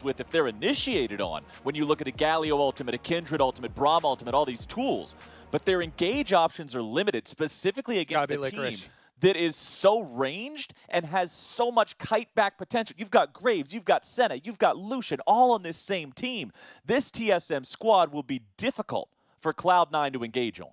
with if they're initiated on. When you look at a Galio ultimate, a Kindred ultimate, Braum ultimate, all these tools. But their engage options are limited, specifically against a team that is so ranged and has so much kite back potential. You've got Graves, you've got Senna, you've got Lucian, all on this same team. This TSM squad will be difficult for Cloud9 to engage on.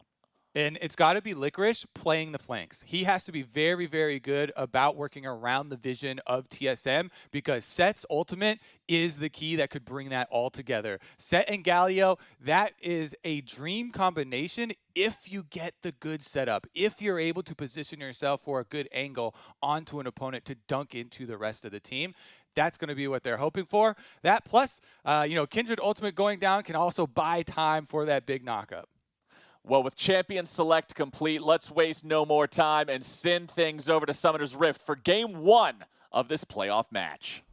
And it's got to be Licorice playing the flanks. He has to be very, very good about working around the vision of TSM because Set's ultimate is the key that could bring that all together. Set and Galio, that is a dream combination if you get the good setup, if you're able to position yourself for a good angle onto an opponent to dunk into the rest of the team. That's going to be what they're hoping for. That plus, Kindred ultimate going down can also buy time for that big knockup. Well, with Champion Select complete, let's waste no more time and send things over to Summoner's Rift for Game 1 of this playoff match.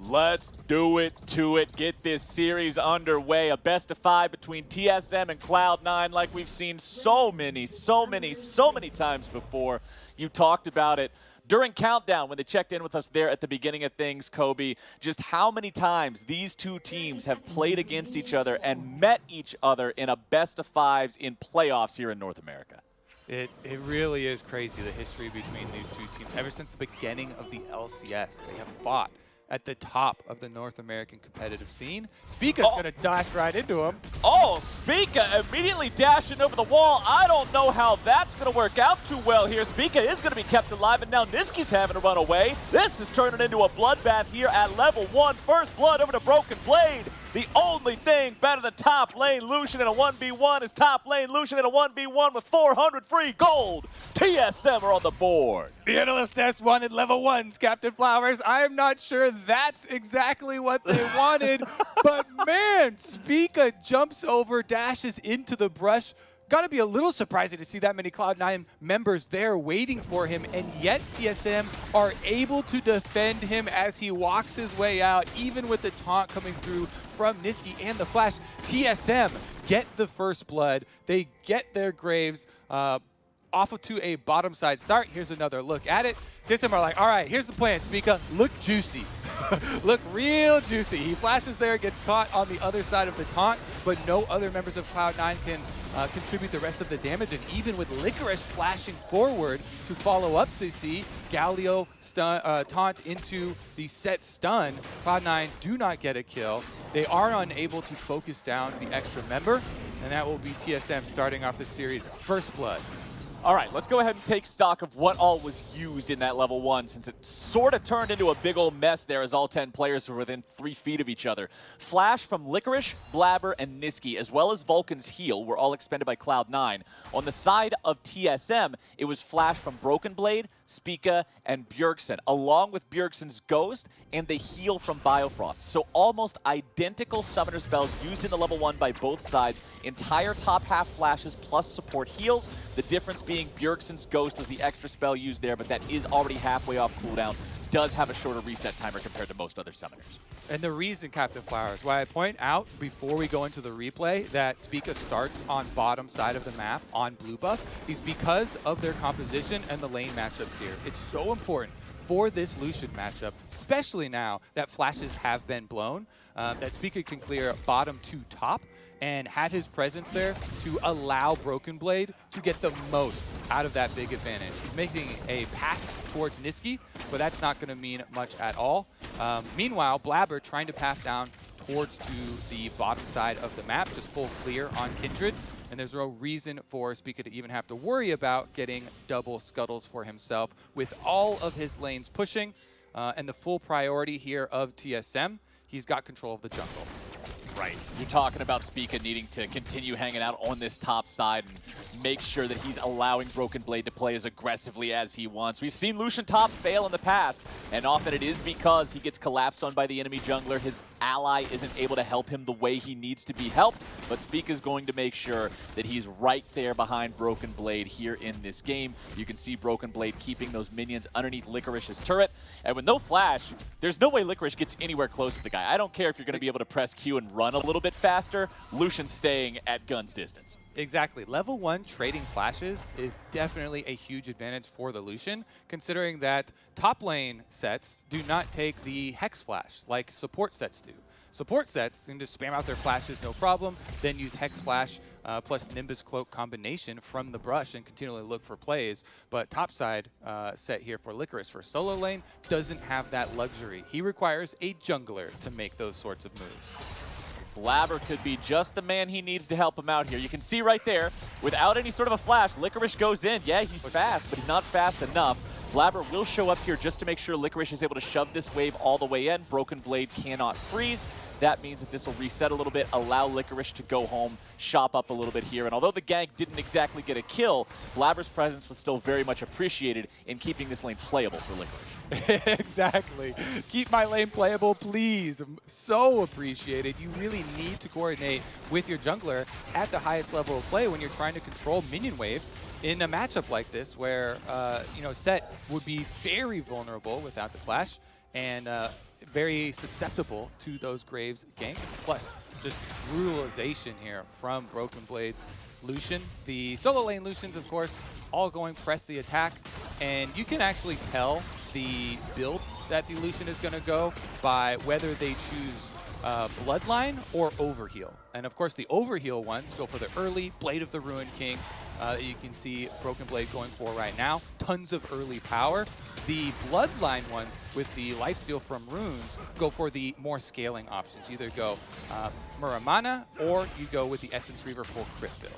Let's do it to it. Get this series underway. A best-of-5 between TSM and Cloud9 like we've seen so many times before. You talked about it during Countdown when they checked in with us there at the beginning of things, Kobe, just how many times these two teams have played against each other and met each other in a best-of-5s in playoffs here in North America. It really is crazy, the history between these two teams. Ever since the beginning of the LCS, they have fought at the top of the North American competitive scene. Spica's going to dash right into him. Oh, Spica immediately dashing over the wall. I don't know how that's going to work out too well here. Spica is going to be kept alive, and now Niski's having to run away. This is turning into a bloodbath here at level 1. First blood over to Broken Blade. The only thing better than top lane Lucian in a 1v1 is top lane Lucian in a 1v1 with 400 free gold. TSM are on the board. The Analyst S wanted level 1s, Captain Flowers. I am not sure that's exactly what they wanted, but man, Spica jumps over, dashes into the brush. Got to be a little surprising to see that many Cloud9 members there waiting for him, and yet TSM are able to defend him as he walks his way out, even with the taunt coming through from Niski and the flash. TSM get the first blood. They get their Graves off of to a bottom side start. Here's another look at it. TSM are like, all right, here's the plan, Spica. Look juicy. Look real juicy. He flashes there, gets caught on the other side of the taunt, but no other members of Cloud9 can contribute the rest of the damage. And even with Licorice flashing forward to follow up CC, Galio taunt into the set stun, Cloud9 do not get a kill. They are unable to focus down the extra member, and that will be TSM starting off the series first blood. All right, let's go ahead and take stock of what all was used in that level 1, since it sort of turned into a big old mess there as all 10 players were within 3 feet of each other. Flash from Licorice, Blabber, and Niski, as well as Vulcan's heal, were all expended by Cloud9. On the side of TSM, it was Flash from Broken Blade, Spica, and Bjergsen, along with Bjergsen's Ghost and the heal from Biofrost. So almost identical summoner spells used in the level 1 by both sides. Entire top half flashes plus support heals. The difference being Bjergsen's Ghost was the extra spell used there, but that is already halfway off cooldown. Does have a shorter reset timer compared to most other summoners. And the reason, Captain Flowers, why I point out before we go into the replay that Spica starts on bottom side of the map on blue buff is because of their composition and the lane matchups here. It's so important for this Lucian matchup, especially now that flashes have been blown, that Spica can clear bottom to top and had his presence there to allow Broken Blade to get the most out of that big advantage. He's making a pass towards Niski, but that's not going to mean much at all. Meanwhile, Blabber trying to path down towards to the bottom side of the map, just full clear on Kindred, and there's no reason for Spica to even have to worry about getting double scuttles for himself with all of his lanes pushing, and the full priority here of TSM, he's got control of the jungle. Right. You're talking about Spica needing to continue hanging out on this top side and make sure that he's allowing Broken Blade to play as aggressively as he wants. We've seen Lucian top fail in the past, and often it is because he gets collapsed on by the enemy jungler. His ally isn't able to help him the way he needs to be helped, but Spica's going to make sure that he's right there behind Broken Blade here in this game. You can see Broken Blade keeping those minions underneath Licorice's turret, and with no flash, there's no way Licorice gets anywhere close to the guy. I don't care if you're going to be able to press Q and run run a little bit faster, Lucian's staying at gun's distance. Exactly. Level 1 trading flashes is definitely a huge advantage for the Lucian, considering that top lane sets do not take the Hex Flash like support sets do. Support sets can just spam out their flashes, no problem, then use Hex Flash plus Nimbus Cloak combination from the brush and continually look for plays. But topside set here for Licorice for solo lane doesn't have that luxury. He requires a jungler to make those sorts of moves. Blabber could be just the man he needs to help him out here. You can see right there, without any sort of a flash, Licorice goes in. Yeah, he's fast, but he's not fast enough. Blabber will show up here just to make sure Licorice is able to shove this wave all the way in. Broken Blade cannot freeze. That means that this will reset a little bit, allow Licorice to go home, shop up a little bit here. And although the gank didn't exactly get a kill, Blabber's presence was still very much appreciated in keeping this lane playable for Licorice. Exactly. Keep my lane playable, please. So appreciated. You really need to coordinate with your jungler at the highest level of play when you're trying to control minion waves in a matchup like this where, Set would be very vulnerable without the flash and very susceptible to those Graves ganks. Plus, just brutalization here from Broken Blade's Lucian. The solo lane Lucians, of course, all going press the attack, and you can actually tell the builds that the Lucian is going to go by whether they choose Bloodline or Overheal. And of course, the Overheal ones go for the early Blade of the Ruined King that you can see Broken Blade going for right now. Tons of early power. The Bloodline ones with the lifesteal from runes go for the more scaling options. You either go Muramana or you go with the Essence Reaver full crit build.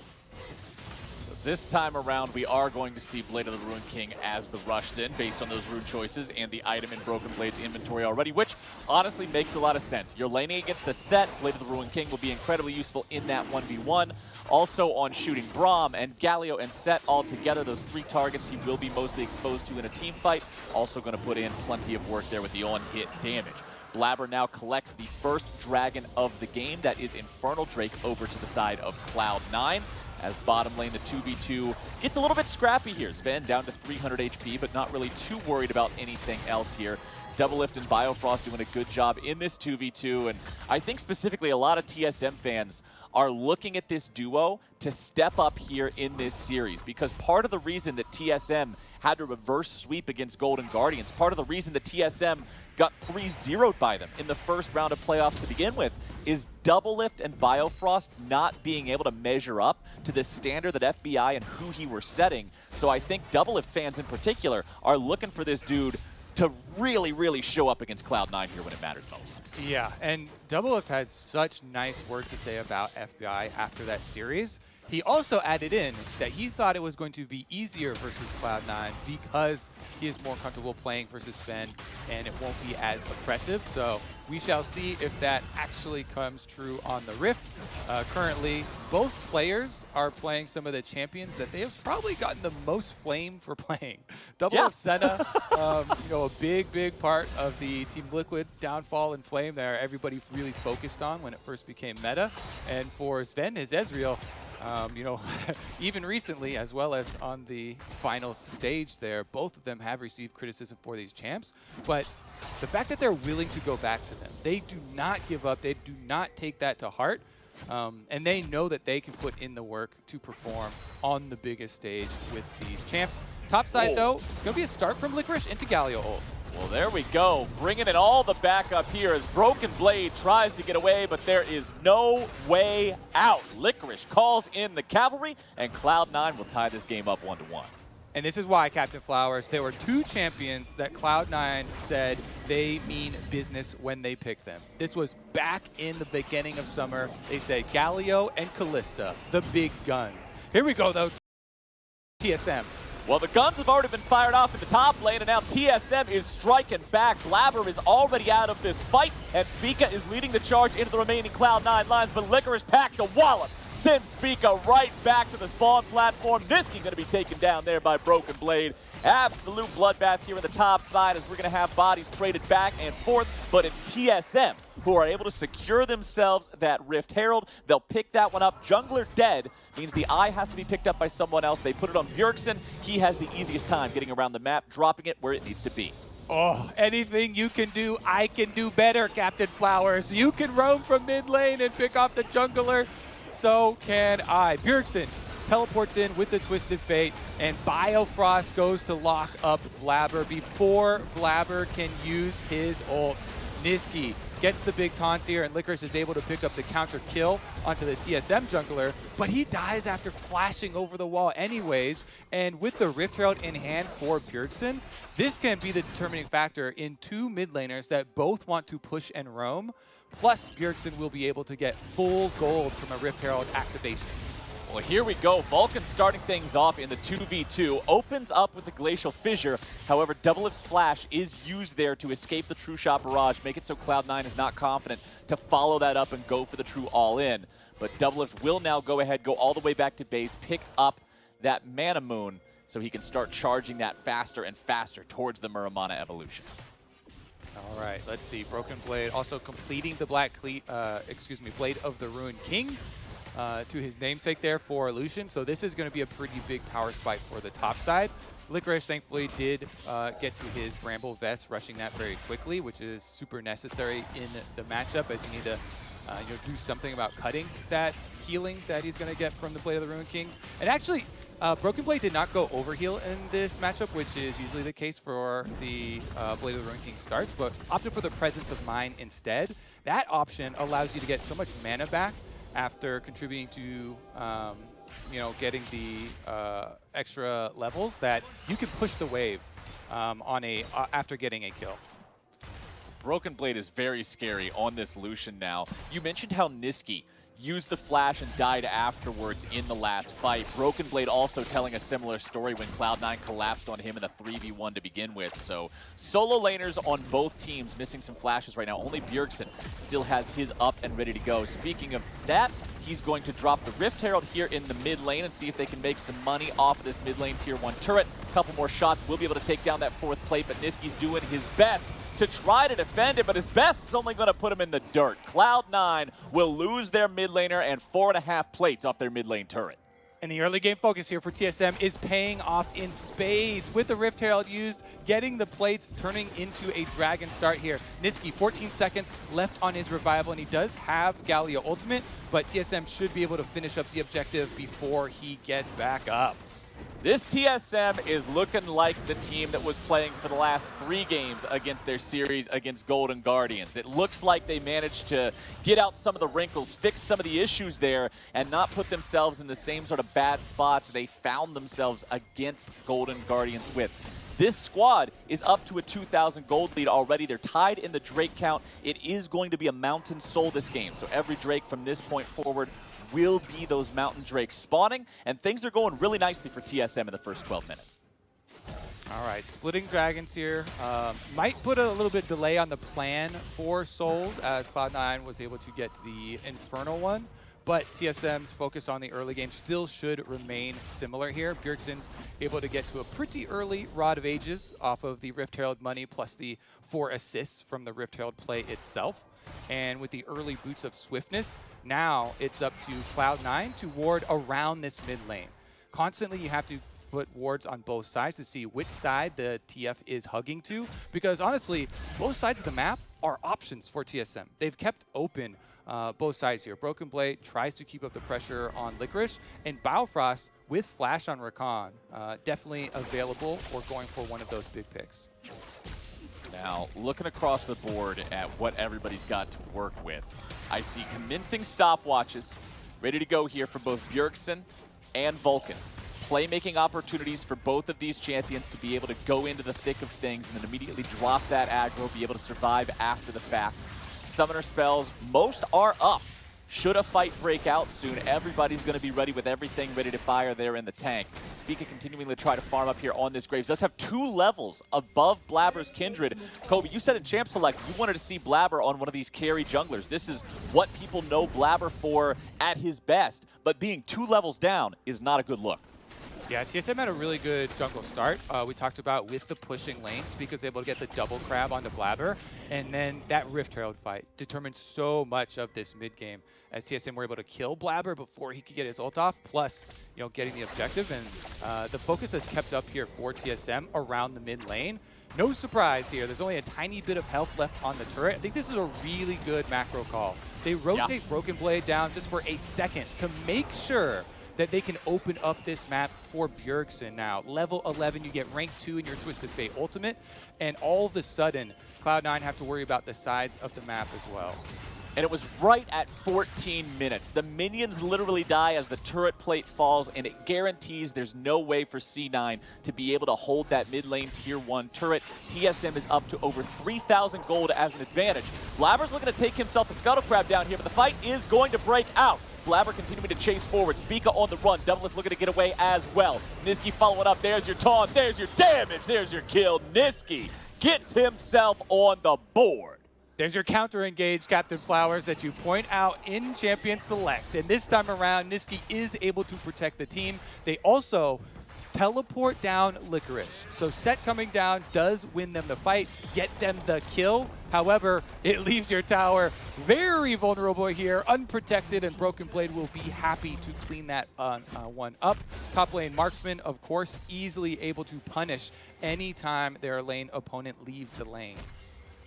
This time around, we are going to see Blade of the Ruined King as the rush then, based on those rune choices and the item in Broken Blade's inventory already, which honestly makes a lot of sense. You're laning against a Set, Blade of the Ruined King will be incredibly useful in that 1v1. Also on shooting Braum and Galio and Set all together, those three targets he will be mostly exposed to in a team fight. Also going to put in plenty of work there with the on-hit damage. Blabber now collects the first dragon of the game, that is Infernal Drake, over to the side of Cloud9. As bottom lane, the 2v2 gets a little bit scrappy here. Sven down to 300 HP, but not really too worried about anything else here. Doublelift and Biofrost doing a good job in this 2v2, and I think specifically a lot of TSM fans are looking at this duo to step up here in this series, because part of the reason that TSM had to reverse sweep against Golden Guardians, part of the reason that TSM got 3-0'd by them in the first round of playoffs to begin with, is Doublelift and Biofrost not being able to measure up to the standard that FBI and who he were setting. So I think Doublelift fans in particular are looking for this dude to really, really show up against Cloud9 here when it matters most. Yeah, and Doublelift had such nice words to say about FBI after that series. He also added in that he thought it was going to be easier versus Cloud9 because he is more comfortable playing versus Sven and it won't be as oppressive. So we shall see if that actually comes true on the Rift. Currently, both players are playing some of the champions that they have probably gotten the most flame for playing. Doublelift Senna, a big part of the Team Liquid downfall and flame that everybody really focused on when it first became meta. And for Sven, his Ezreal, even recently, as well as on the finals stage there, both of them have received criticism for these champs. But the fact that they're willing to go back to them, they do not give up, they do not take that to heart, and they know that they can put in the work to perform on the biggest stage with these champs. Topside, though, it's going to be a start from Licorice into Galio ult. Well, there we go, bringing in all the backup here as Broken Blade tries to get away, but there is no way out. Licorice calls in the cavalry, and Cloud9 will tie this game up 1-1. And this is why, Captain Flowers, there were two champions that Cloud9 said they mean business when they pick them. This was back in the beginning of summer. They said Galio and Callista, the big guns. Here we go, though, TSM. Well, the guns have already been fired off in the top lane, and now TSM is striking back. Blabber is already out of this fight, and Spica is leading the charge into the remaining Cloud9 lines, but Licorice packed a wallop. Sends Spica right back to the spawn platform. This key going to be taken down there by Broken Blade. Absolute bloodbath here in the top side as we're going to have bodies traded back and forth, but it's TSM who are able to secure themselves that Rift Herald. They'll pick that one up. Jungler dead means the eye has to be picked up by someone else. They put it on Bjergsen. He has the easiest time getting around the map, dropping it where it needs to be. Oh, anything you can do, I can do better, Captain Flowers. You can roam from mid lane and pick off the jungler. So can I. Bjergsen teleports in with the Twisted Fate, and Biofrost goes to lock up Blabber before Blabber can use his ult. Niski gets the big taunt here, and Licorice is able to pick up the counter kill onto the TSM jungler, but he dies after flashing over the wall anyways, and with the Rift Herald in hand for Bjergsen, this can be the determining factor in two mid laners that both want to push and roam, plus Bjergsen will be able to get full gold from a Rift Herald activation. Well, here we go. Vulcan starting things off in the 2v2. Opens up with the Glacial Fissure. However, Doublelift's flash is used there to escape the True Shot Barrage, make it so Cloud9 is not confident to follow that up and go for the true all-in. But Doublelift will now go ahead, go all the way back to base, pick up that Mana Moon so he can start charging that faster and faster towards the Muramana evolution. All right, let's see. Broken Blade also completing the Blade of the Ruined King. To his namesake there for Lucian. So this is going to be a pretty big power spike for the top side. Licorice thankfully did get to his Bramble Vest, rushing that very quickly, which is super necessary in the matchup as you need to do something about cutting that healing that he's going to get from the Blade of the Ruined King. And actually, Broken Blade did not go overheal in this matchup, which is usually the case for the Blade of the Ruined King starts, but opted for the Presence of Mind instead. That option allows you to get so much mana back after contributing to, getting the extra levels that you can push the wave after getting a kill. Broken Blade is very scary on this Lucian now. You mentioned how Niski used the flash and died afterwards in the last fight. Broken Blade also telling a similar story when Cloud9 collapsed on him in a 3v1 to begin with. So solo laners on both teams missing some flashes right now. Only Bjergsen still has his up and ready to go. Speaking of that, he's going to drop the Rift Herald here in the mid lane and see if they can make some money off of this mid lane tier 1 turret. A couple more shots, we'll be able to take down that 4th plate, but Niski's doing his best to try to defend it, but his best's only going to put him in the dirt. Cloud9 will lose their mid laner and 4.5 plates off their mid lane turret. And the early game focus here for TSM is paying off in spades with the Rift Herald used, getting the plates, turning into a dragon start here. Niski, 14 seconds left on his revival, and he does have Galio ultimate, but TSM should be able to finish up the objective before he gets back up. This TSM is looking like the team that was playing for the last 3 games against their series against Golden Guardians. It looks like they managed to get out some of the wrinkles, fix some of the issues there, and not put themselves in the same sort of bad spots they found themselves against Golden Guardians with. This squad is up to a 2,000 gold lead already. They're tied in the Drake count. It is going to be a Mountain Soul this game, so every Drake from this point forward will be those Mountain Drakes spawning, and things are going really nicely for TSM in the first 12 minutes. All right, splitting dragons here. Might put a little bit delay on the plan for Souls, as Cloud9 was able to get the Infernal one, but TSM's focus on the early game still should remain similar here. Bjergsen's able to get to a pretty early Rod of Ages off of the Rift Herald money, plus the 4 assists from the Rift Herald play itself. And with the early boots of swiftness, now it's up to Cloud9 to ward around this mid lane. Constantly you have to put wards on both sides to see which side the TF is hugging to, because honestly, both sides of the map are options for TSM. They've kept open both sides here. Broken Blade tries to keep up the pressure on Licorice, and Biofrost with Flash on Rakan, definitely available or going for one of those big picks. Now, looking across the board at what everybody's got to work with, I see commencing stopwatches ready to go here for both Bjergsen and Vulcan. Playmaking opportunities for both of these champions to be able to go into the thick of things and then immediately drop that aggro, be able to survive after the fact. Summoner spells, most are up. Should a fight break out soon, everybody's going to be ready with everything ready to fire there in the tank. Spica continuing to try to farm up here on this Graves. Does have 2 levels above Blabber's Kindred. Kobe, you said in Champ Select you wanted to see Blabber on one of these carry junglers. This is what people know Blabber for at his best, but being 2 levels down is not a good look. Yeah, TSM had a really good jungle start. We talked about with the pushing lane, Spica's able to get the double crab onto Blabber, and then that Rift Herald fight determined so much of this mid game, as TSM were able to kill Blabber before he could get his ult off, plus getting the objective, and the focus has kept up here for TSM around the mid lane. No surprise here. There's only a tiny bit of health left on the turret. I think this is a really good macro call. They rotate Broken Blade down just for a second to make sure that they can open up this map for Bjergsen now. Level 11, you get rank 2 in your Twisted Fate ultimate, and all of a sudden, Cloud9 have to worry about the sides of the map as well. And it was right at 14 minutes. The minions literally die as the turret plate falls, and it guarantees there's no way for C9 to be able to hold that mid lane tier 1 turret. TSM is up to over 3,000 gold as an advantage. Blabber's looking to take himself a Scuttle Crab down here, but the fight is going to break out. Blabber continuing to chase forward. Spica on the run. Doublelift looking to get away as well. Niski following up. There's your taunt. There's your damage. There's your kill. Niski gets himself on the board. There's your counter-engage, Captain Flowers, that you point out in Champion Select. And this time around, Niski is able to protect the team. They also teleport down Licorice. So Set coming down does win them the fight, get them the kill. However, it leaves your tower very vulnerable here, unprotected, and Broken Blade will be happy to clean that one up. Top lane Marksman, of course, easily able to punish anytime their lane opponent leaves the lane.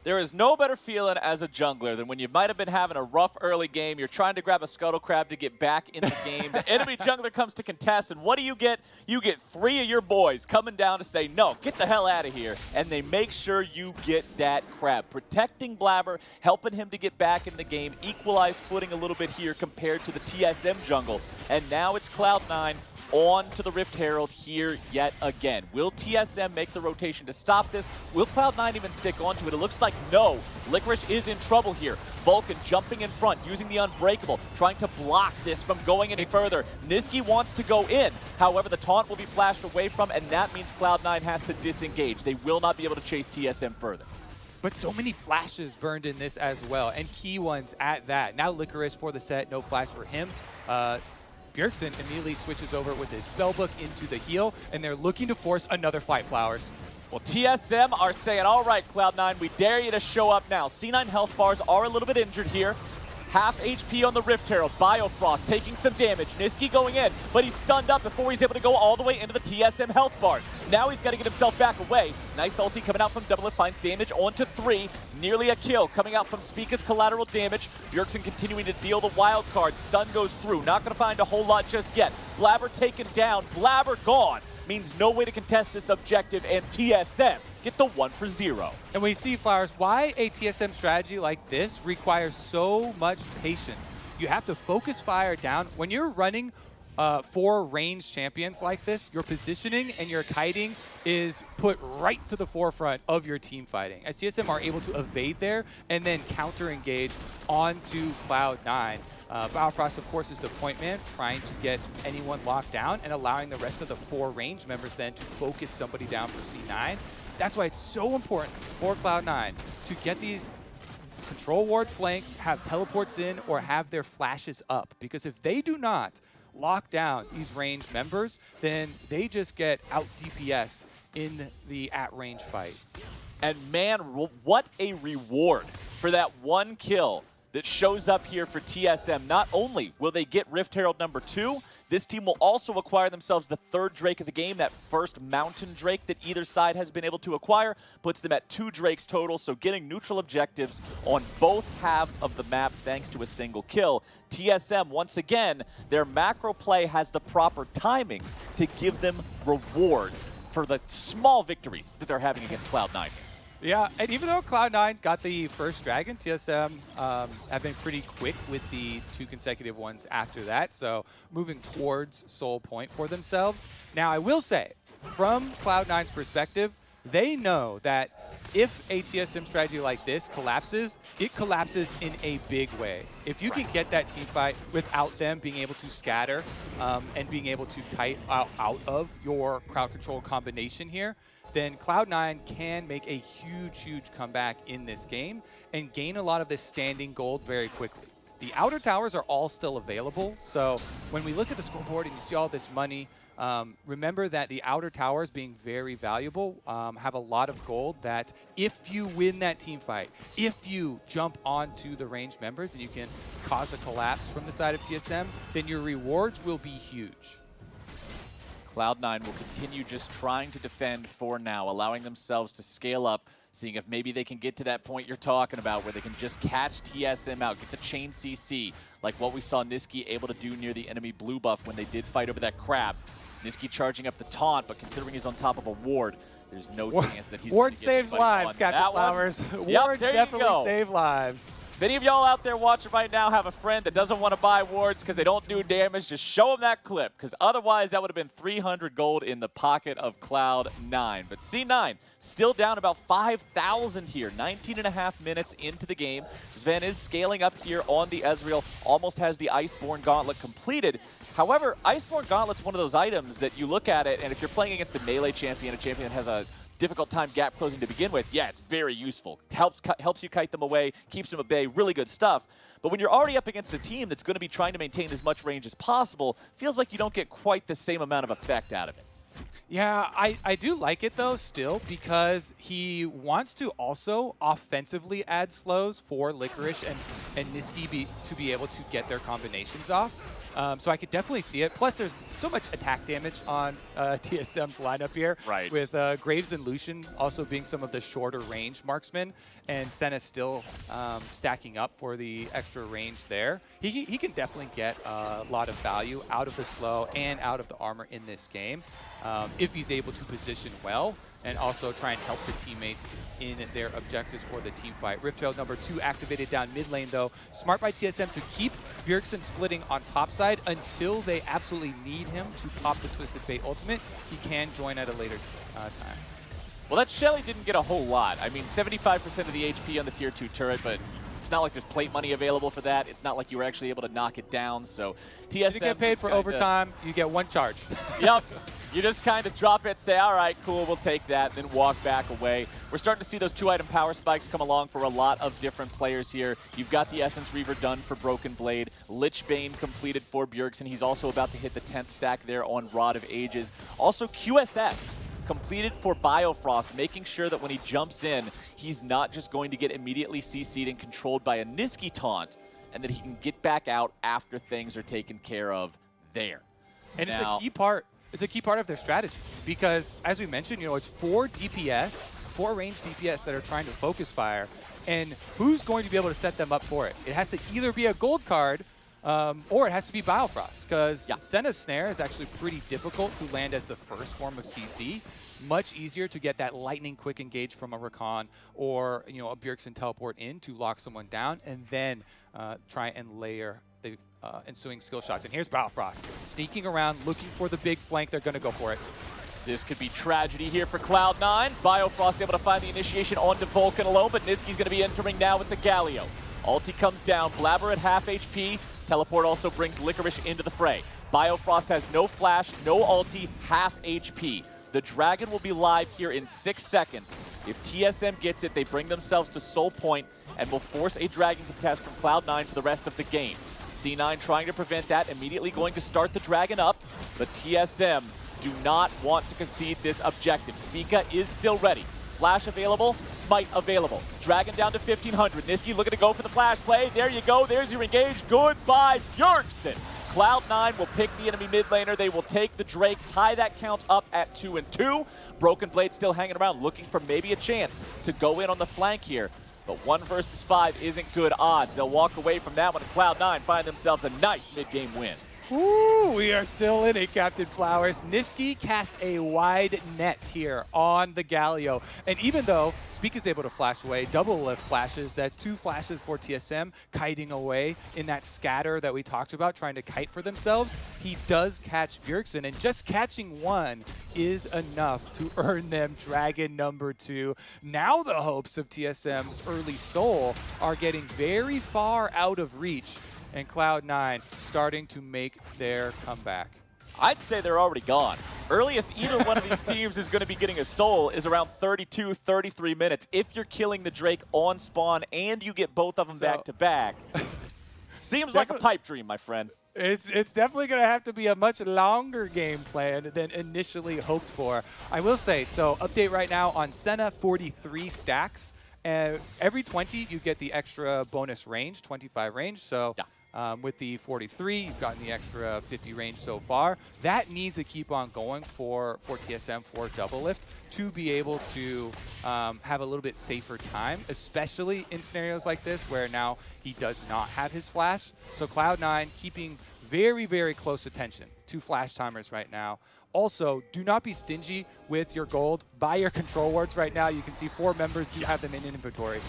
There is no better feeling as a jungler than when you might have been having a rough early game. You're trying to grab a Scuttle Crab to get back in the game. The enemy jungler comes to contest, and what do you get? You get 3 of your boys coming down to say, no, get the hell out of here. And they make sure you get that crab. Protecting Blabber, helping him to get back in the game, equalize footing a little bit here compared to the TSM jungle. And now it's Cloud9 on to the Rift Herald here yet again. Will TSM make the rotation to stop this? Will Cloud9 even stick onto it? It looks like no. Licorice is in trouble here. Vulcan jumping in front, using the Unbreakable, trying to block this from going any further. Niski wants to go in. However, the taunt will be flashed away from, and that means Cloud9 has to disengage. They will not be able to chase TSM further. But so many flashes burned in this as well, and key ones at that. Now Licorice for the set, no flash for him. Bjergsen immediately switches over with his spellbook into the heal, and they're looking to force another fight, Flowers. Well, TSM are saying, all right, Cloud9, we dare you to show up now. C9 health bars are a little bit injured here. Half HP on the Rift Herald. Biofrost taking some damage. Niski going in, but he's stunned up before he's able to go all the way into the TSM health bars. Now he's got to get himself back away. Nice ulti coming out from Doublelift, finds damage onto 3. Nearly a kill coming out from Spica's collateral damage. Bjergsen continuing to deal the wild card. Stun goes through. Not going to find a whole lot just yet. Blabber taken down. Blabber gone. Means no way to contest this objective, and TSM get the 1 for 0. And we see, Flowers, why a TSM strategy like this requires so much patience. You have to focus fire down. When you're running 4 ranged champions like this, your positioning and your kiting is put right to the forefront of your team fighting. As TSM are able to evade there and then counter-engage onto Cloud9. Biofrost, of course, is the point man, trying to get anyone locked down and allowing the rest of the 4 range members then to focus somebody down for C9. That's why it's so important for Cloud9 to get these control ward flanks, have teleports in, or have their flashes up. Because if they do not lock down these ranged members, then they just get out DPS'd in the at-range fight. And man, what a reward for that 1 kill that shows up here for TSM. Not only will they get Rift Herald number 2, this team will also acquire themselves the 3rd Drake of the game, that first Mountain Drake that either side has been able to acquire, puts them at 2 Drakes total, so getting neutral objectives on both halves of the map thanks to a single kill. TSM, once again, their macro play has the proper timings to give them rewards for the small victories that they're having against Cloud9. Yeah, and even though Cloud9 got the first Dragon, TSM have been pretty quick with the 2 consecutive ones after that, so moving towards Soul Point for themselves. Now, I will say, from Cloud9's perspective, they know that if a TSM strategy like this collapses, it collapses in a big way. If you can get that team fight without them being able to scatter and being able to kite out of your crowd control combination here, then Cloud9 can make a huge, huge comeback in this game and gain a lot of this standing gold very quickly. The outer towers are all still available, so when we look at the scoreboard and you see all this money, remember that the outer towers, being very valuable, have a lot of gold that if you win that team fight, if you jump onto the ranged members and you can cause a collapse from the side of TSM, then your rewards will be huge. Cloud9 will continue just trying to defend for now, allowing themselves to scale up, seeing if maybe they can get to that point you're talking about where they can just catch TSM out, get the chain CC, like what we saw Niski able to do near the enemy blue buff when they did fight over that crab. Niski charging up the taunt, but considering he's on top of a ward, there's no chance that he's going to get saves lives, Captain Flowers. Wards definitely save lives. If any of y'all out there watching right now have a friend that doesn't want to buy wards because they don't do damage, just show them that clip, because otherwise that would have been 300 gold in the pocket of Cloud9. But C9 still down about 5,000 here, 19.5 minutes into the game. Sven is scaling up here on the Ezreal, almost has the Iceborne Gauntlet completed. However, Iceborne Gauntlet's one of those items that you look at it, and if you're playing against a melee champion, a champion that has a difficult time gap closing to begin with, yeah, it's very useful. Helps you kite them away, keeps them at bay, really good stuff. But when you're already up against a team that's going to be trying to maintain as much range as possible, feels like you don't get quite the same amount of effect out of it. Yeah, I do like it though still, because he wants to also offensively add slows for Licorice and Niski to be able to get their combinations off. So I could definitely see it. Plus, there's so much attack damage on TSM's lineup here, right, with Graves and Lucian also being some of the shorter range marksmen, and Senna still stacking up for the extra range there. He can definitely get a lot of value out of the slow and out of the armor in this game if he's able to position well and also try and help the teammates in their objectives for the team fight. Riftchild number 2 activated down mid lane though. Smart by TSM to keep Bjergsen splitting on top side until they absolutely need him to pop the Twisted Fate ultimate. He can join at a later time. Well, that Shelly didn't get a whole lot. I mean, 75% of the HP on the tier 2 turret, but it's not like there's plate money available for that. It's not like you were actually able to knock it down. So TSM, you get paid for overtime, you get 1 charge. Yep. You just kind of drop it, say, all right, cool, we'll take that, then walk back away. We're starting to see those 2-item power spikes come along for a lot of different players here. You've got the Essence Reaver done for Broken Blade. Lich Bane completed for Bjergsen. He's also about to hit the 10th stack there on Rod of Ages. Also, QSS completed for Biofrost, making sure that when he jumps in, he's not just going to get immediately CC'd and controlled by a Niski taunt, and that he can get back out after things are taken care of there. And now, it's a key part. It's a key part of their strategy because, as we mentioned, it's 4 DPS, 4 range DPS that are trying to focus fire, and who's going to be able to set them up for it? It has to either be a gold card or it has to be Biofrost, because Senna's Snare is actually pretty difficult to land as the first form of CC. Much easier to get that lightning quick engage from a Rakan or a Bjergsen teleport in to lock someone down, and then try and layer the ensuing skill shots. And here's Biofrost sneaking around, looking for the big flank. They're going to go for it. This could be tragedy here for Cloud9. Biofrost able to find the initiation onto Vulcan alone, but Niski's going to be entering now with the Galio. Ulti comes down, Blabber at half HP. Teleport also brings Licorice into the fray. Biofrost has no flash, no ulti, half HP. The Dragon will be live here in 6 seconds. If TSM gets it, they bring themselves to Soul Point and will force a Dragon contest from Cloud9 for the rest of the game. C9 trying to prevent that, immediately going to start the Dragon up, but TSM do not want to concede this objective. Spica is still ready. Flash available, Smite available. Dragon down to 1,500. Niski looking to go for the flash play. There you go, there's your engage. Goodbye, Bjergsen. Cloud9 will pick the enemy mid laner. They will take the Drake, tie that count up at 2-2. Broken Blade still hanging around, looking for maybe a chance to go in on the flank here. But 1 versus 5 isn't good odds. They'll walk away from that one, and Cloud9 find themselves a nice mid-game win. Ooh, we are still in it, Captain Flowers. Niski casts a wide net here on the Galio. And even though Speak is able to flash away, double lift flashes, that's 2 flashes for TSM, kiting away in that scatter that we talked about, trying to kite for themselves. He does catch Bjergsen, and just catching 1 is enough to earn them Dragon number 2. Now the hopes of TSM's early soul are getting very far out of reach, and Cloud9 starting to make their comeback. I'd say they're already gone. Earliest either one of these teams is going to be getting a soul is around 32, 33 minutes. If you're killing the Drake on spawn and you get both of them back to back, seems like a pipe dream, my friend. It's definitely going to have to be a much longer game plan than initially hoped for. I will say, so update right now on Senna, 43 stacks. Every 20, you get the extra bonus range, 25 range. So With the 43, you've gotten the extra 50 range so far. That needs to keep on going for TSM, for Doublelift, to be able to have a little bit safer time, especially in scenarios like this where now he does not have his flash. So Cloud9 keeping very, very close attention to flash timers right now. Also, do not be stingy with your gold. Buy your control wards right now. You can see 4 members do have them in inventory.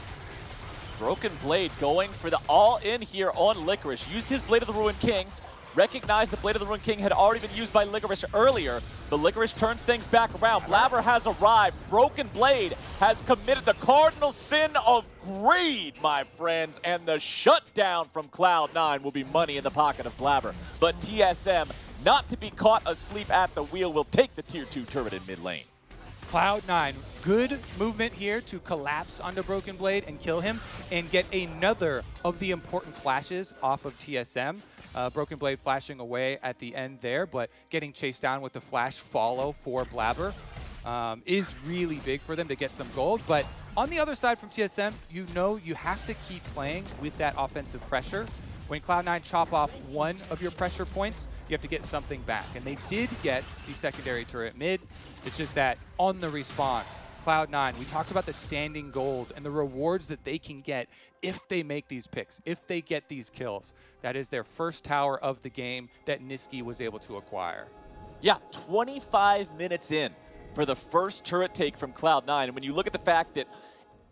Broken Blade going for the all-in here on Licorice. Used his Blade of the Ruined King. Recognized the Blade of the Ruined King had already been used by Licorice earlier, but Licorice turns things back around. Blabber has arrived. Broken Blade has committed the cardinal sin of greed, my friends, and the shutdown from Cloud9 will be money in the pocket of Blabber. But TSM, not to be caught asleep at the wheel, will take the Tier 2 turret in mid lane. Cloud9, good movement here to collapse onto Broken Blade and kill him and get another of the important flashes off of TSM. Broken Blade flashing away at the end there, but getting chased down with the flash follow for Blabber is really big for them to get some gold. But on the other side from TSM, you know you have to keep playing with that offensive pressure. When Cloud9 chop off one of your pressure points, you have to get something back. And they did get the secondary turret mid. It's just that on the response, Cloud9, we talked about the standing gold and the rewards that they can get if they make these picks, if they get these kills. That is their first tower of the game that Niski was able to acquire. Yeah, 25 minutes in for the first turret take from Cloud9. And when you look at the fact that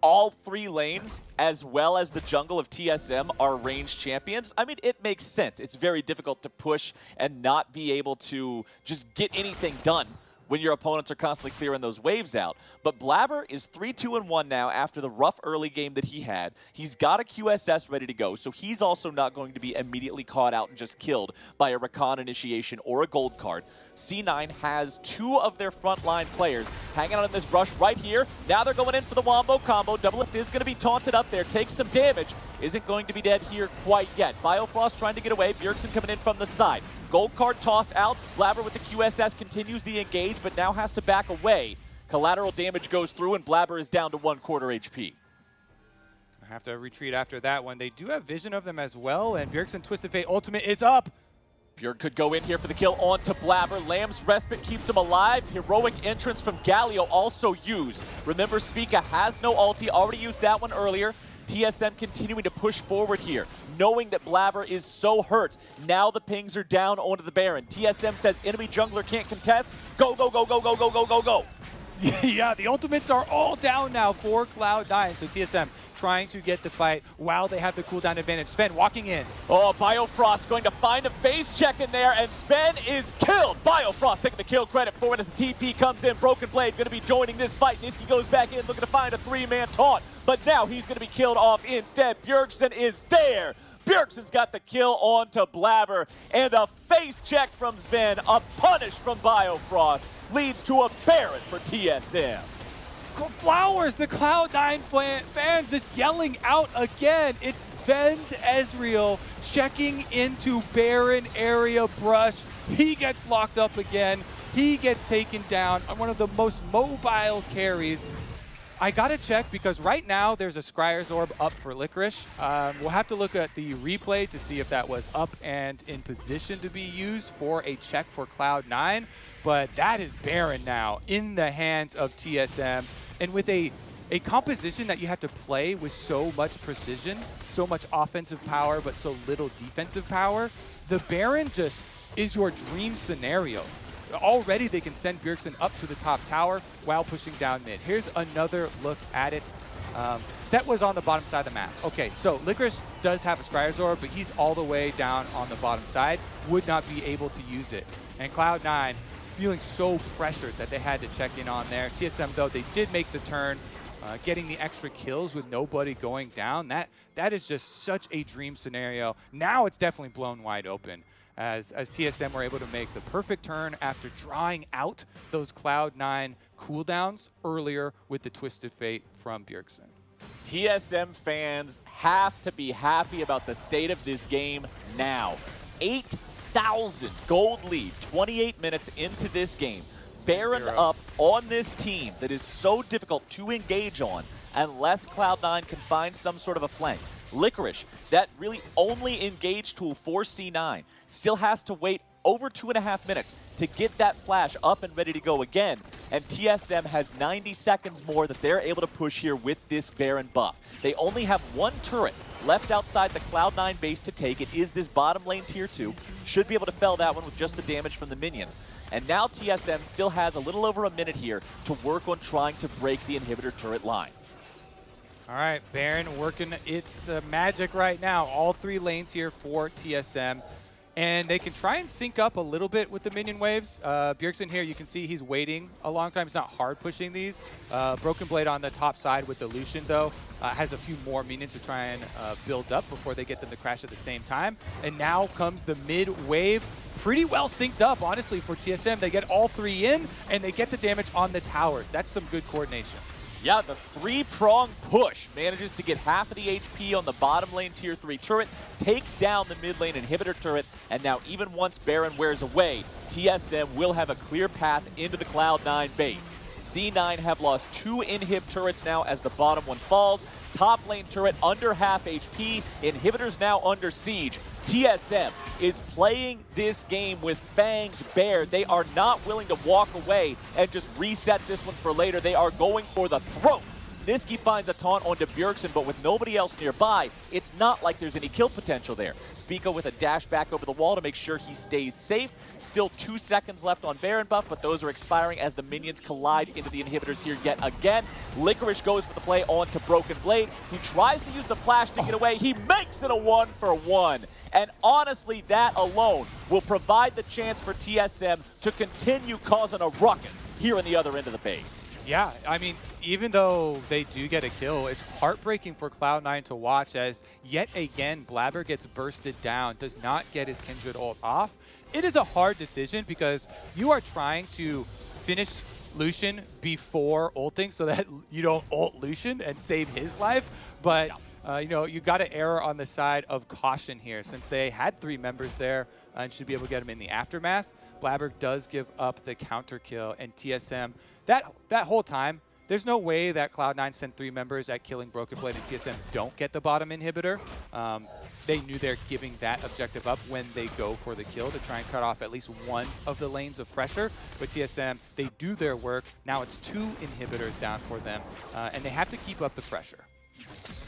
all 3 lanes, as well as the jungle of TSM, are ranged champions, I mean, it makes sense. It's very difficult to push and not be able to just get anything done when your opponents are constantly clearing those waves out. But Blabber is 3-2-1 now after the rough early game that he had. He's got a QSS ready to go, so he's also not going to be immediately caught out and just killed by a recon initiation or a gold card. C9 has 2 of their frontline players hanging out in this brush right here. Now they're going in for the wombo combo. Doublelift is going to be taunted up there, takes some damage. Isn't going to be dead here quite yet. Biofrost trying to get away. Bjergsen coming in from the side. Gold card tossed out. Blabber with the QSS continues the engage, but now has to back away. Collateral damage goes through, and Blabber is down to 1/4 HP. I have to retreat after that one. They do have vision of them as well, and Bjergsen Twisted Fate ultimate is up. Bjerg could go in here for the kill onto Blabber. Lamb's Respite keeps him alive. Heroic entrance from Galio also used. Remember, Spica has no ulti, already used that one earlier. TSM continuing to push forward here, knowing that Blabber is so hurt. Now the pings are down onto the Baron. TSM says enemy jungler can't contest. Go, go, go, go, go, go, go, go, go. Yeah, the ultimates are all down now for Cloud9. So TSM trying to get the fight while they have the cooldown advantage. Sven walking in. Oh, Biofrost going to find a phase check in there, and Sven is killed. Biofrost taking the kill credit for it as the TP comes in. Broken Blade going to be joining this fight. Niski goes back in looking to find a 3-man taunt, but now he's going to be killed off instead. Bjergsen is there. Bjergsen's got the kill onto Blabber, and a face check from Sven, a punish from Biofrost, leads to a Baron for TSM. Flowers, the Cloud9 fans just yelling out again. It's Sven's Ezreal checking into Baron area brush. He gets locked up again. He gets taken down on one of the most mobile carries. I gotta check because right now there's a Scryer's Orb up for Licorice. We'll have to look at the replay to see if that was up and in position to be used for a check for Cloud9. But that is Baron now in the hands of TSM. And with a composition that you have to play with so much precision, so much offensive power, but so little defensive power, the Baron just is your dream scenario. Already they can send Bjergsen up to the top tower while pushing down mid. Here's another look at it. Set was on the bottom side of the map. Okay, so Licorice does have a Scryer's Orb, but he's all the way down on the bottom side. Would not be able to use it. And Cloud9 feeling so pressured that they had to check in on there. TSM, though, they did make the turn, getting the extra kills with nobody going down. That is just such a dream scenario. Now it's definitely blown wide open as TSM were able to make the perfect turn after drawing out those Cloud9 cooldowns earlier with the Twisted Fate from Bjergsen. TSM fans have to be happy about the state of this game now. 8,000 gold lead, 28 minutes into this game. Baron up on this team that is so difficult to engage on unless Cloud9 can find some sort of a flank. Licorice, that really only engaged tool for C9, still has to wait over 2.5 minutes to get that flash up and ready to go again. And TSM has 90 seconds more that they're able to push here with this Baron buff. They only have one turret left outside the Cloud9 base to take. It is this bottom lane tier 2. Should be able to fell that one with just the damage from the minions. And now TSM still has a little over a minute here to work on trying to break the inhibitor turret line. All right, Baron working its magic right now. All 3 lanes here for TSM. And they can try and sync up a little bit with the minion waves. Bjergsen here, you can see he's waiting a long time. He's not hard pushing these. Broken Blade on the top side with the Lucian, though, has a few more minions to try and build up before they get them to crash at the same time. And now comes the mid wave. Pretty well synced up, honestly, for TSM. They get all 3 in, and they get the damage on the towers. That's some good coordination. Yeah, the 3-prong push manages to get half of the HP on the bottom lane tier 3 turret, takes down the mid lane inhibitor turret, and now even once Baron wears away, TSM will have a clear path into the Cloud9 base. C9 have lost 2 inhib turrets now as the bottom one falls. Top lane turret under half HP, inhibitors now under siege. TSM is playing this game with fangs bared. They are not willing to walk away and just reset this one for later. They are going for the throat. Niski finds a taunt onto Bjergsen, but with nobody else nearby, it's not like there's any kill potential there. Spica with a dash back over the wall to make sure he stays safe. Still 2 seconds left on Baron buff, but those are expiring as the minions collide into the inhibitors here yet again. Licorice goes for the play onto Broken Blade, who tries to use the flash to get away. He makes it a 1-for-1. And honestly, that alone will provide the chance for TSM to continue causing a ruckus here on the other end of the base. Yeah, I mean, even though they do get a kill, it's heartbreaking for Cloud9 to watch as yet again Blabber gets bursted down, does not get his Kindred ult off. It is a hard decision because you are trying to finish Lucian before ulting so that you don't ult Lucian and save his life, but you know, you got to err on the side of caution here since they had 3 members there and should be able to get him in the aftermath. Blabber does give up the counter kill, and TSM, that whole time, there's no way that Cloud9 sent 3 members at killing Broken Blade and TSM don't get the bottom inhibitor. They knew they're giving that objective up when they go for the kill to try and cut off at least one of the lanes of pressure. But TSM, they do their work. Now it's 2 inhibitors down for them, and they have to keep up the pressure.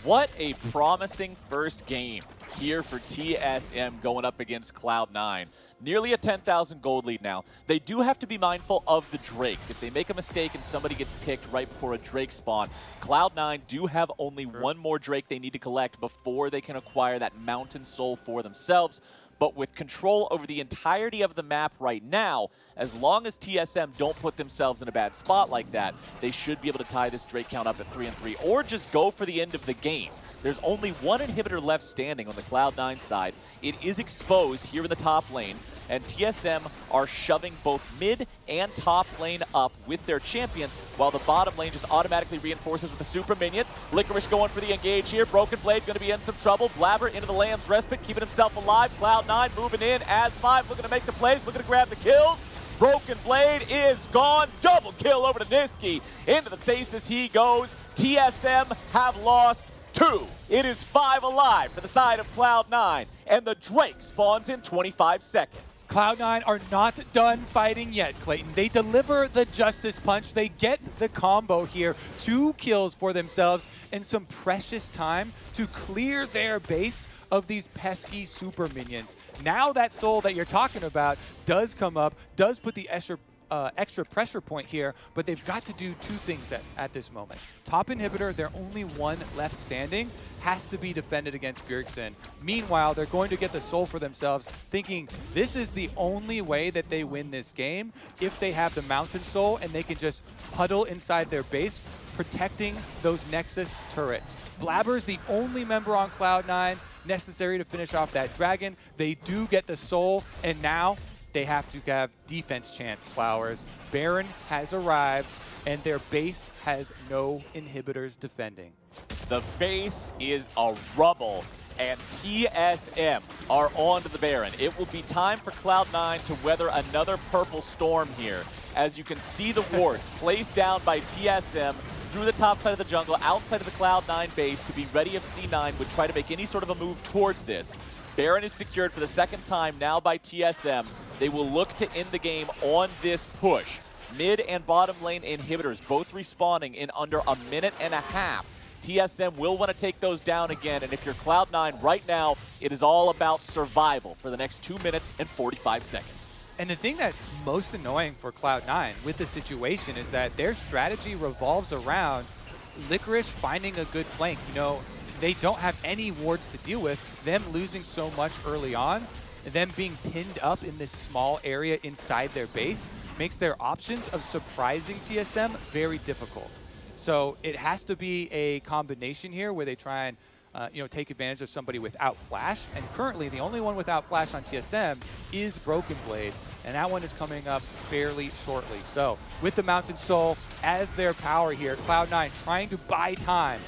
What a promising first game here for TSM going up against Cloud9. Nearly a 10,000 gold lead now. They do have to be mindful of the Drakes. If they make a mistake and somebody gets picked right before a Drake spawn, Cloud9 do have only one more Drake they need to collect before they can acquire that Mountain Soul for themselves. But with control over the entirety of the map right now, as long as TSM don't put themselves in a bad spot like that, they should be able to tie this Drake count up at 3-3, or just go for the end of the game. There's only one inhibitor left standing on the Cloud9 side. It is exposed here in the top lane, and TSM are shoving both mid and top lane up with their champions, while the bottom lane just automatically reinforces with the super minions. Licorice going for the engage here. Broken Blade going to be in some trouble. Blabber into the Lamb's Respite, keeping himself alive. Cloud9 moving in as 5, looking to make the plays, looking to grab the kills. Broken Blade is gone. Double kill over to Niski. Into the stasis he goes. TSM have lost 2. It is 5 alive for the side of Cloud9, and the Drake spawns in 25 seconds. Cloud9 are not done fighting yet, Clayton. They deliver the Justice Punch. They get the combo here. 2 kills for themselves and some precious time to clear their base of these pesky super minions. Now that soul that you're talking about does come up, does put the extra pressure point here, but they've got to do 2 things at this moment. Top inhibitor, they're only 1 left standing, has to be defended against Bjergsen. Meanwhile, they're going to get the soul for themselves, thinking this is the only way that they win this game if they have the Mountain Soul and they can just huddle inside their base, protecting those Nexus turrets. Blabber's the only member on Cloud9 necessary to finish off that dragon. They do get the soul, and now they have to have defense chance, Flowers. Baron has arrived, and their base has no inhibitors defending. The base is a rubble, and TSM are on to the Baron. It will be time for Cloud9 to weather another purple storm here. As you can see the wards placed down by TSM, through the top side of the jungle, outside of the Cloud9 base to be ready if C9 would try to make any sort of a move towards this. Baron is secured for the second time now by TSM. They will look to end the game on this push. Mid and bottom lane inhibitors both respawning in under a minute and a half. TSM will want to take those down again, and if you're Cloud9 right now, it is all about survival for the next 2 minutes and 45 seconds. And the thing that's most annoying for Cloud9 with the situation is that their strategy revolves around Licorice finding a good flank. You know, they don't have any wards to deal with. Them losing so much early on, them being pinned up in this small area inside their base makes their options of surprising TSM very difficult. So it has to be a combination here where they try and take advantage of somebody without Flash. And currently, the only one without Flash on TSM is Broken Blade, and that one is coming up fairly shortly. So with the Mountain Soul as their power here, Cloud9 trying to buy time.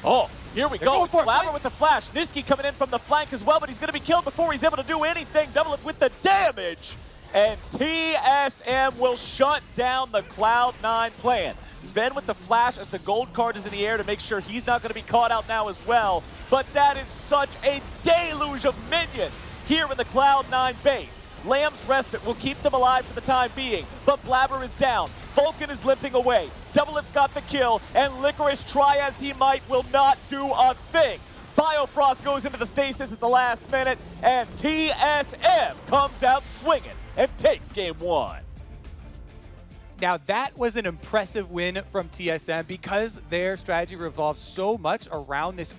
Oh, here we go. Blabber with the flash. Niski coming in from the flank as well, but he's going to be killed before he's able to do anything. Double it with the damage. And TSM will shut down the Cloud9 plan. Sven with the flash as the gold card is in the air to make sure he's not going to be caught out now as well. But that is such a deluge of minions here in the Cloud9 base. Lamb's Respite will keep them alive for the time being, but Blabber is down. Vulcan is limping away. Doublelift's got the kill, and Licorice, try as he might, will not do a thing. Biofrost goes into the stasis at the last minute, and TSM comes out swinging and takes game one. Now that was an impressive win from TSM because their strategy revolves so much around this